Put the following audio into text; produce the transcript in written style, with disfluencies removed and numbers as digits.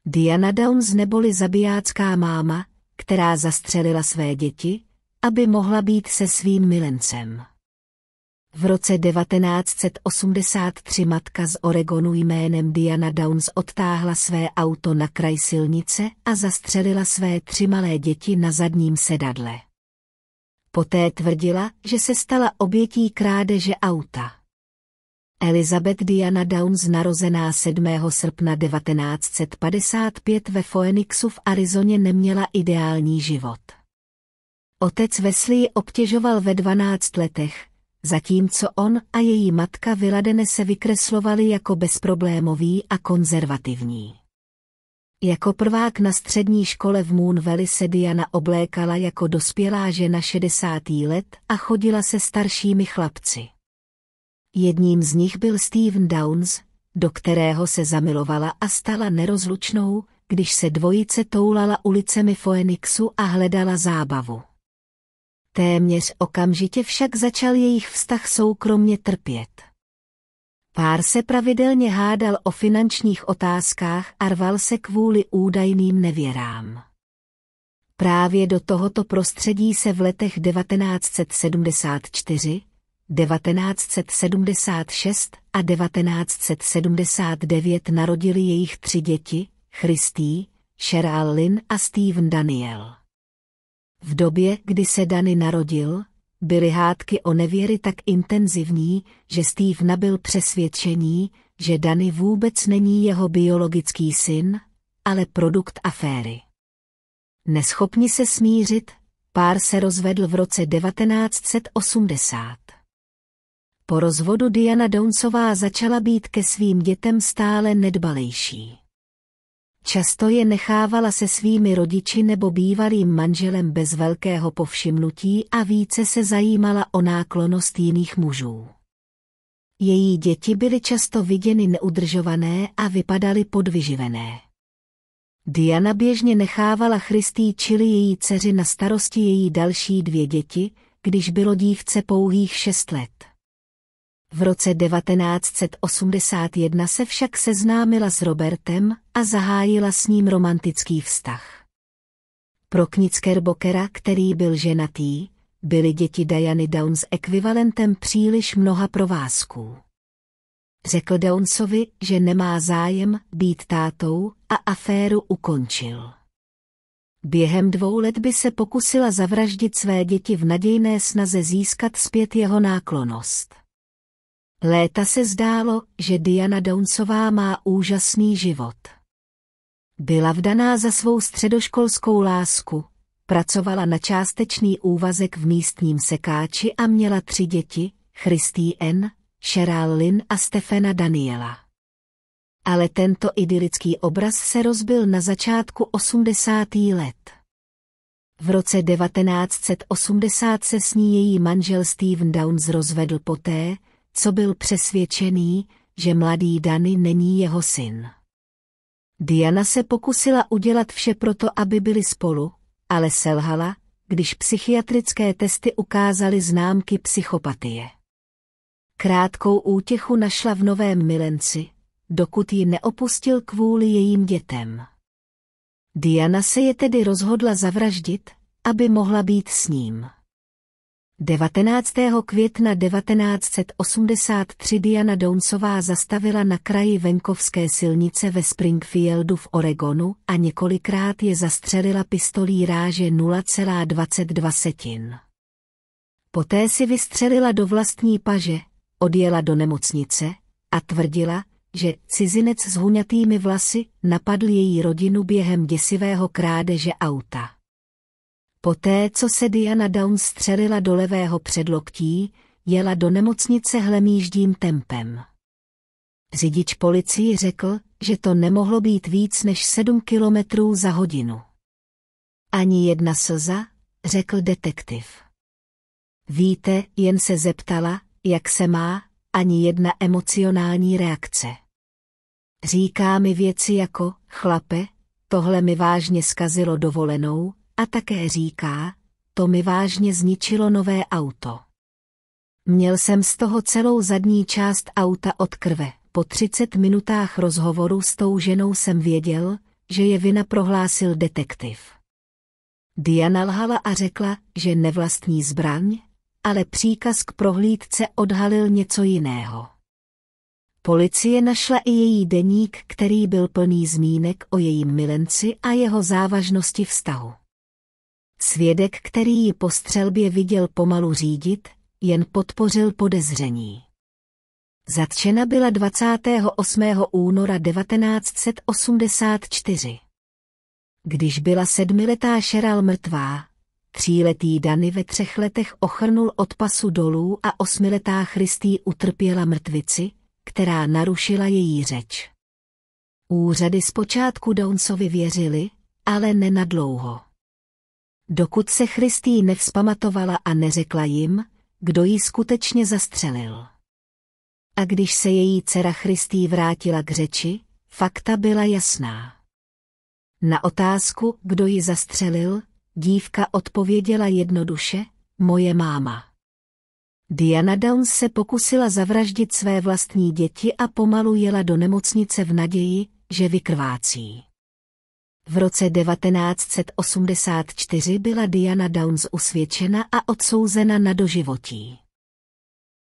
Diana Downs neboli zabijácká máma, která zastřelila své děti, aby mohla být se svým milencem. V roce 1983 matka z Oregonu jménem Diana Downs odtáhla své auto na kraj silnice a zastřelila své 3 malé děti na zadním sedadle. Poté tvrdila, že se stala obětí krádeže auta. Elizabeth Diana Downs, narozená 7. srpna 1955 ve Phoenixu v Arizoně, neměla ideální život. Otec Wesley ji obtěžoval ve 12 letech, zatímco on a její matka Villadene se vykreslovali jako bezproblémoví a konzervativní. Jako prvák na střední škole v Moon Valley se Diana oblékala jako dospělá žena 60 let a chodila se staršími chlapci. Jedním z nich byl Stephen Downs, do kterého se zamilovala a stala nerozlučnou, když se dvojice toulala ulicemi Phoenixu a hledala zábavu. Téměř okamžitě však začal jejich vztah soukromně trpět. Pár se pravidelně hádal o finančních otázkách a rval se kvůli údajným nevěrám. Právě do tohoto prostředí se v letech 1974, 1976 a 1979 narodili jejich 3 děti, Christy, Cheryl Lynn a Steven Daniel. V době, kdy se Danny narodil, byly hádky o nevěry tak intenzivní, že Steve nabyl přesvědčení, že Danny vůbec není jeho biologický syn, ale produkt aféry. Neschopni se smířit, pár se rozvedl v roce 1980. Po rozvodu Diana Downsová začala být ke svým dětem stále nedbalejší. Často je nechávala se svými rodiči nebo bývalým manželem bez velkého povšimnutí a více se zajímala o náklonnost jiných mužů. Její děti byly často viděny neudržované a vypadaly podvyživené. Diana běžně nechávala Christy, čili její dceři, na starosti její další 2 děti, když bylo dívce pouhých 6 let. V roce 1981 se však seznámila s Robertem a zahájila s ním romantický vztah. Pro Knickerbokera, který byl ženatý, byly děti Diany Downs ekvivalentem příliš mnoha provázků. Řekl Downsovi, že nemá zájem být tátou a aféru ukončil. Během 2 let by se pokusila zavraždit své děti v nadějné snaze získat zpět jeho náklonnost. Léta se zdálo, že Diana Downsová má úžasný život. Byla vdaná za svou středoškolskou lásku, pracovala na částečný úvazek v místním sekáči a měla 3 děti, Christy N., Cheryl Lynn a Stephena Daniela. Ale tento idylický obraz se rozbil na začátku 80. let. V roce 1980 se s ní její manžel Steven Downs rozvedl poté, co byl přesvědčený, že mladý Danny není jeho syn. Diana se pokusila udělat vše proto, aby byli spolu, ale selhala, když psychiatrické testy ukázaly známky psychopatie. Krátkou útěchu našla v novém milenci, dokud ji neopustil kvůli jejím dětem. Diana se je tedy rozhodla zavraždit, aby mohla být s ním. 19. května 1983 Diana Downsová zastavila na kraji venkovské silnice ve Springfieldu v Oregonu a několikrát je zastřelila pistolí ráže 0,22. Poté si vystřelila do vlastní paže, odjela do nemocnice a tvrdila, že cizinec s huňatými vlasy napadl její rodinu během děsivého krádeže auta. Poté, co se Diana Downs střelila do levého předloktí, jela do nemocnice hlemýždím tempem. Řidič policii řekl, že to nemohlo být víc než 7 kilometrů za hodinu. Ani jedna slza, řekl detektiv. Víte, jen se zeptala, jak se má, ani jedna emocionální reakce. Říká mi věci jako, chlape, tohle mi vážně zkazilo dovolenou, a také říká, to mi vážně zničilo nové auto. Měl jsem z toho celou zadní část auta od krve. Po 30 minutách rozhovoru s tou ženou jsem věděl, že je vina prohlásil detektiv. Diana lhala a řekla, že nevlastní zbraň, ale příkaz k prohlídce odhalil něco jiného. Policie našla i její deník, který byl plný zmínek o jejím milenci a jeho závažnosti vztahu. Svědek, který ji po střelbě viděl pomalu řídit, jen podpořil podezření. Zatčena byla 28. února 1984. Když byla 7letá Cheryl mrtvá, 3letý Danny ve 3 letech ochrnul od pasu dolů a 8letá Christy utrpěla mrtvici, která narušila její řeč. Úřady zpočátku Downsovi věřili, ale nenadlouho. Dokud se Christy nevzpamatovala a neřekla jim, kdo ji skutečně zastřelil. A když se její dcera Christy vrátila k řeči, fakta byla jasná. Na otázku, kdo ji zastřelil, dívka odpověděla jednoduše, moje máma. Diana Downs se pokusila zavraždit své vlastní děti a pomalu jela do nemocnice v naději, že vykrvácí. V roce 1984 byla Diana Downs usvědčena a odsouzena na doživotí.